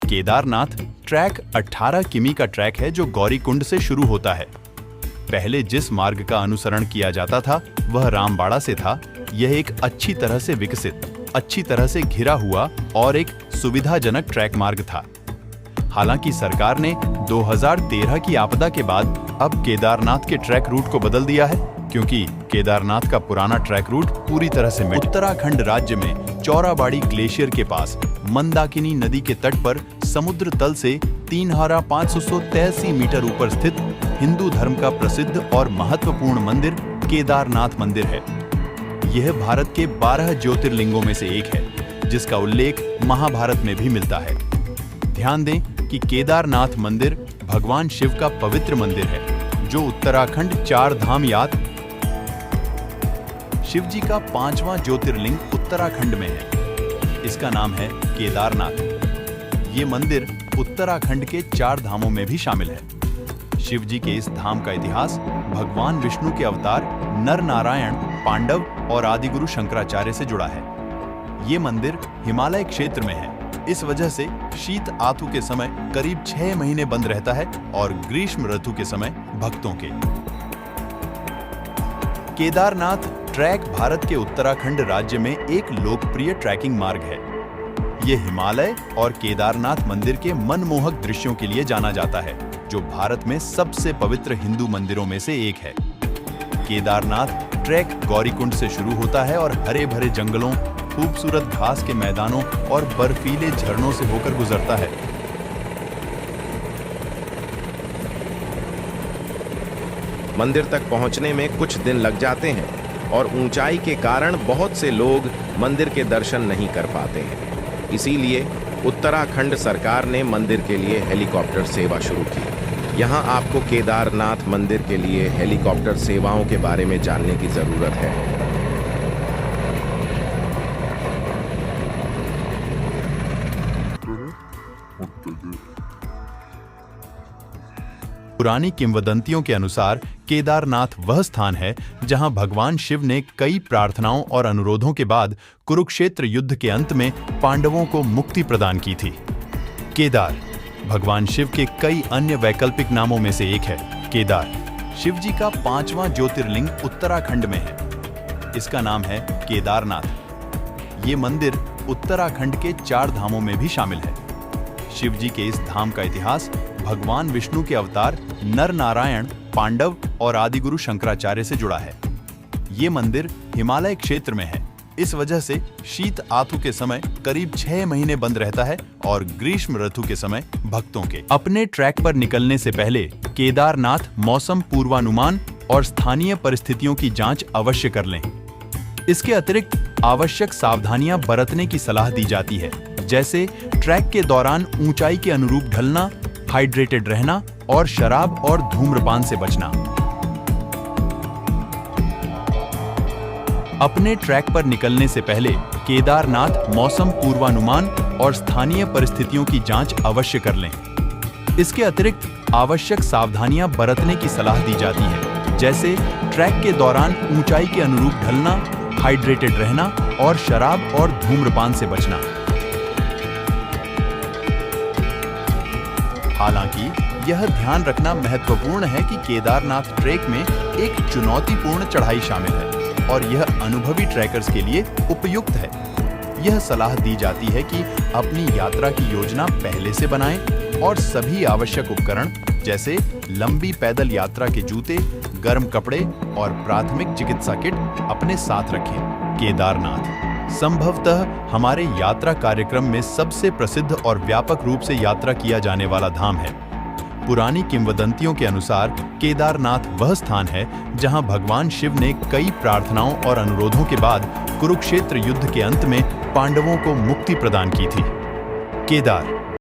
Kedarnath track 18 किमी का track है जो गौरीकुंड से शुरू होता है। पहले जिस मार्ग का अनुसरण किया जाता था वह रामबाड़ा से था। यह एक अच्छी तरह से विकसित, अच्छी तरह से घिरा हुआ और एक सुविधाजनक ट्रैक मार्ग था। हालांकि सरकार ने 2013 की आपदा के बाद अब केदारनाथ के ट्रैक रूट को बदल दिया है, क्योंकि केदारनाथ का पुराना ट्रैक रूट पूरी तरह से उत्तराखंड राज्य में चौराबाड़ी ग्लेशियर के पास मंदाकिनी नदी के तट पर समुद्र तल से 3583 मीटर ऊपर स्थित हिंदू धर्म का प्रसिद्ध और महत्वपूर्ण मंदिर केदारनाथ मंदिर है। यह भारत के 12 ज्योतिर्लिंगों में से एक है, जिसका उल्लेख महाभारत में भी मिलता है। ध्यान दें कि केदारनाथ मंदिर भगवान शिव का पवित्र मंदिर है, जो उत्तराखंड चार धाम याद शिव जी का 5वां ज्योतिर्लिंग उत्तराखंड में है। इसका नाम है केदारनाथ। ये मंदिर उत्तराखंड के 4 धामों में भी शामिल है। शिव जी के इस धाम का इतिहास भगवान विष्णु के अवतार नर नारायण, पांडव और आदिगुरु शंकराचार्य से जुड़ा है। ये मंदिर हिमालय क्षेत्र में है। इस वजह से शीत आतु के समय करीब 6 महीने बंद रहता है और ग्रीष्म ऋतु के समय भक्तों के। केदारनाथ ट्रैक भारत के उत्तराखंड राज्य में एक लोकप्रिय ट्रैकिंग मार्ग है। यह हिमालय और केदारनाथ मंदिर के मनमोहक दृश्यों के लिए जाना जाता है, जो भारत में सबसे पवित्र हिंदू मंदिरों में से एक है। केदारनाथ ट्रैक गौरीकुंड से शुरू होता है और हरे भरे जंगलों, खूबसूरत घास के मैदानों और बर्फीले झरनों से होकर गुजरता है। मंदिर तक पहुंचने में कुछ दिन लग जाते हैं और ऊंचाई के कारण बहुत से लोग मंदिर के दर्शन नहीं कर पाते हैं। इसीलिए उत्तराखंड सरकार ने मंदिर के लिए हेलीकॉप्टर सेवा शुरू की। यहाँ आपको केदारनाथ मंदिर के लिए हेलीकॉप्टर सेवाओं के बारे में जानने की जरूरत है। पुरानी किंवदंतियों के अनुसार केदारनाथ वह स्थान है जहां भगवान शिव ने कई प्रार्थनाओं और अनुरोधों के बाद कुरुक्षेत्र युद्ध के अंत में पांडवों को मुक्ति प्रदान की थी। केदार भगवान शिव के कई अन्य वैकल्पिक नामों में से एक है। केदार शिव जी का 5वां ज्योतिर्लिंग उत्तराखंड में है। इसका नाम है केदारनाथ। ये मंदिर उत्तराखंड के 4 धामों में भी शामिल है। शिव जी के इस धाम का इतिहास भगवान विष्णु के अवतार नर नारायण, पांडव और आदिगुरु शंकराचार्य से जुड़ा है। ये मंदिर हिमालय क्षेत्र में है। इस वजह से शीत आतु के समय करीब 6 महीने बंद रहता है और ग्रीष्म ऋतु के समय भक्तों के। अपने ट्रैक पर निकलने से पहले केदारनाथ मौसम पूर्वानुमान और स्थानीय परिस्थितियों की जांच अवश्य कर लें। इसके अतिरिक्त आवश्यक सावधानियां बरतने की सलाह दी जाती है, जैसे ट्रैक के दौरान ऊंचाई के अनुरूप ढलना, हाइड्रेटेड रहना और शराब और धूम्रपान से बचना। अपने ट्रैक पर निकलने से पहले केदारनाथ मौसम पूर्वानुमान और स्थानीय परिस्थितियों की जांच अवश्य कर लें। इसके अतिरिक्त आवश्यक सावधानियां बरतने की सलाह दी जाती है, जैसे ट्रैक के दौरान ऊंचाई के अनुरूप ढलना, हाइड्रेटेड रहना और शराब और धूम्रपान से बचना। हालांकि यह ध्यान रखना महत्वपूर्ण है कि केदारनाथ ट्रैक में एक चुनौतीपूर्ण चढ़ाई शामिल है और यह अनुभवी ट्रैकर्स के लिए उपयुक्त है। यह सलाह दी जाती है कि अपनी यात्रा की योजना पहले से बनाएं और सभी आवश्यक उपकरण जैसे लंबी पैदल यात्रा के जूते, गर्म कपड़े और प्राथमिक चिकित्सा किट अपने साथ रखें। केदारनाथ संभवतः हमारे यात्रा कार्यक्रम में सबसे प्रसिद्ध और व्यापक रूप से यात्रा किया जाने वाला धाम है। पुरानी किंवदंतियों के अनुसार केदारनाथ वह स्थान है जहां भगवान शिव ने कई प्रार्थनाओं और अनुरोधों के बाद कुरुक्षेत्र युद्ध के अंत में पांडवों को मुक्ति प्रदान की थी। केदार